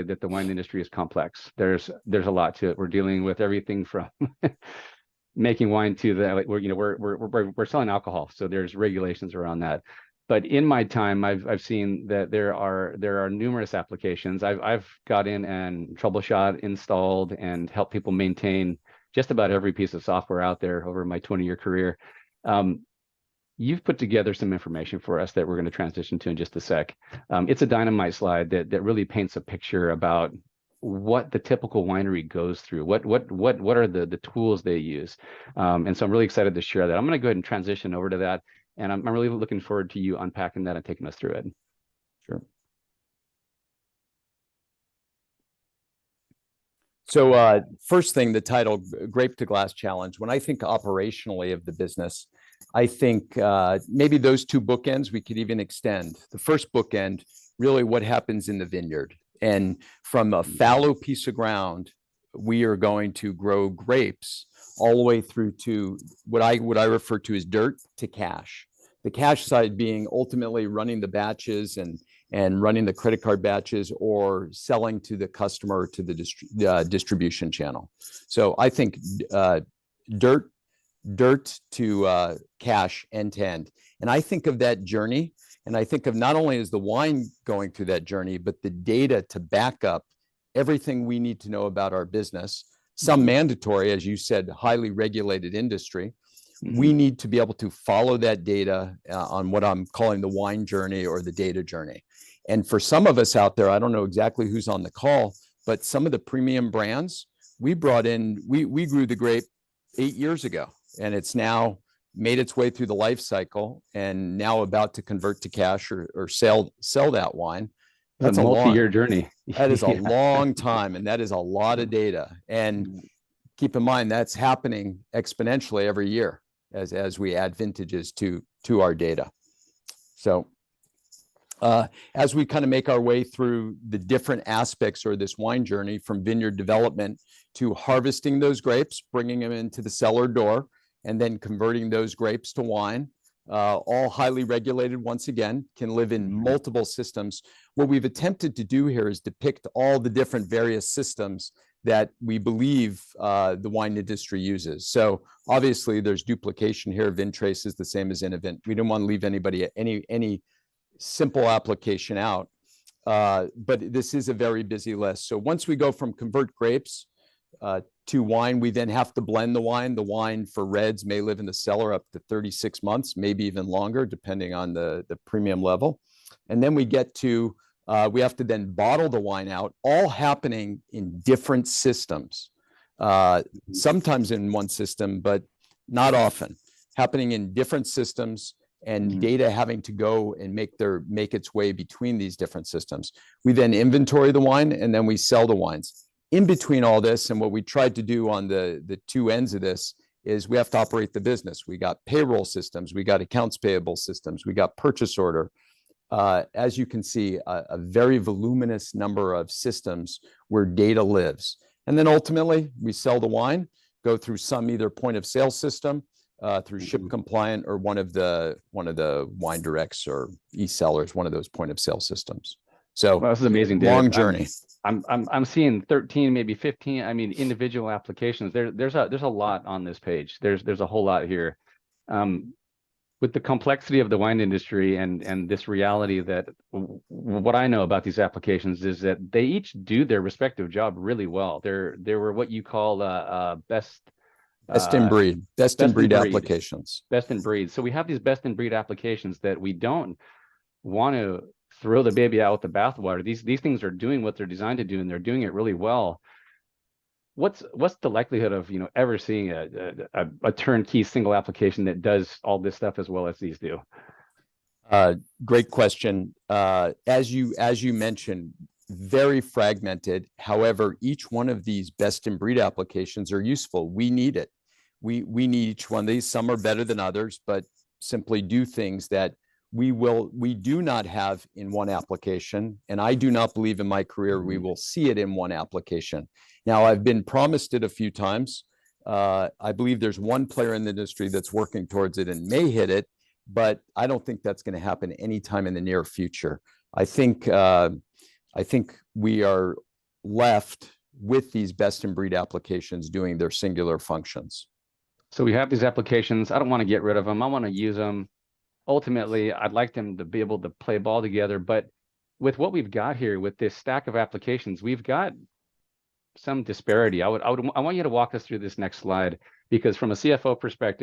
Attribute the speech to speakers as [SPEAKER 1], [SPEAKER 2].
[SPEAKER 1] that the wine industry is complex. There's a lot to it. We're dealing with everything from making wine to the, like, we're selling alcohol, so there's regulations around that. But in my time, I've seen that there are numerous applications. I've got in and troubleshot, installed, and helped people maintain just about every piece of software out there over my 20-year career. You've put together some information for us that we're going to transition to in just a sec. It's a dynamite slide that really paints a picture about what the typical winery goes through, what are the tools they use. And so I'm really excited to share that. I'm going to go ahead and transition over to that. And I'm really looking forward to you unpacking that and taking us through it.
[SPEAKER 2] Sure. So first thing, the title, Grape to Glass Challenge. When I think operationally of the business, I think maybe those two bookends we could even extend. The first bookend, really what happens in the vineyard. And from a fallow piece of ground, we are going to grow grapes all the way through to what I refer to as dirt to cash. The cash side being ultimately running the batches and running the credit card batches or selling to the customer to the distribution channel. So I think dirt to cash end to end. And I think of that journey, and I think of not only is the wine going through that journey, but the data to back up everything we need to know about our business. Some mandatory, as you said, highly regulated industry. We need to be able to follow that data on what I'm calling the wine journey or the data journey. And for some of us out there, I don't know exactly who's on the call, but some of the premium brands we brought in, we grew the grape 8 years ago, and it's now made its way through the life cycle and now about to convert to cash or sell that wine.
[SPEAKER 1] That's a multi-year journey.
[SPEAKER 2] That is a long time, and that is a lot of data. And keep in mind, that's happening exponentially every year as we add vintages to our data. So as we kind of make our way through the different aspects or this wine journey from vineyard development to harvesting those grapes, bringing them into the cellar door, and then converting those grapes to wine, all highly regulated, once again, can live in multiple systems. What we've attempted to do here is depict all the different various systems that we believe the wine industry uses. So obviously there's duplication here. VinTrace is the same as Innovent. We don't want to leave anybody any simple application out, but this is a very busy list. So once we go from convert grapes to wine, we then have to blend the wine. The wine for reds may live in the cellar up to 36 months, maybe even longer, depending on the premium level. And then we get to, we have to then bottle the wine out, all happening in different systems. Sometimes in one system, but not often. Happening in different systems, and data having to go and make its way between these different systems. We then inventory the wine, and then we sell the wines. In between all this, and what we tried to do on the two ends of this, is we have to operate the business. We got payroll systems, we got accounts payable systems, we got purchase order. As you can see, a very voluminous number of systems where data lives. And then ultimately, we sell the wine, go through some either point of sale system, through ship compliant, or one of the wine directs or e-sellers, one of those point of sale systems. So
[SPEAKER 1] well, this is amazing, David.
[SPEAKER 2] Long journey.
[SPEAKER 1] I'm seeing 13, maybe 15. I mean, individual applications. There's a lot on this page. There's a whole lot here. With the complexity of the wine industry and this reality that what I know about these applications is that they each do their respective job really well. There were what you call best in breed
[SPEAKER 2] applications.
[SPEAKER 1] Best in breed. So we have these best in breed applications that we don't want to throw the baby out with the bathwater. These things are doing what they're designed to do, and they're doing it really well. What's the likelihood of ever seeing a turnkey single application that does all this stuff as well as these do?
[SPEAKER 2] Great question. As you mentioned, very fragmented. However, each one of these best in breed applications are useful. We need it. We need each one of these. Some are better than others, but simply do things that we do not have in one application. And I do not believe in my career we will see it in one application. Now, I've been promised it a few times. I believe there's one player in the industry that's working towards it and may hit it, but I don't think that's going to happen anytime in the near future. I think we are left with these best in breed applications doing their singular functions?
[SPEAKER 1] So we have these applications. I don't want to get rid of them. I want to use them. Ultimately, I'd like them to be able to play ball together. But with what we've got here, with this stack of applications, we've got some disparity. I want you to walk us through this next slide, because from a CFO perspective,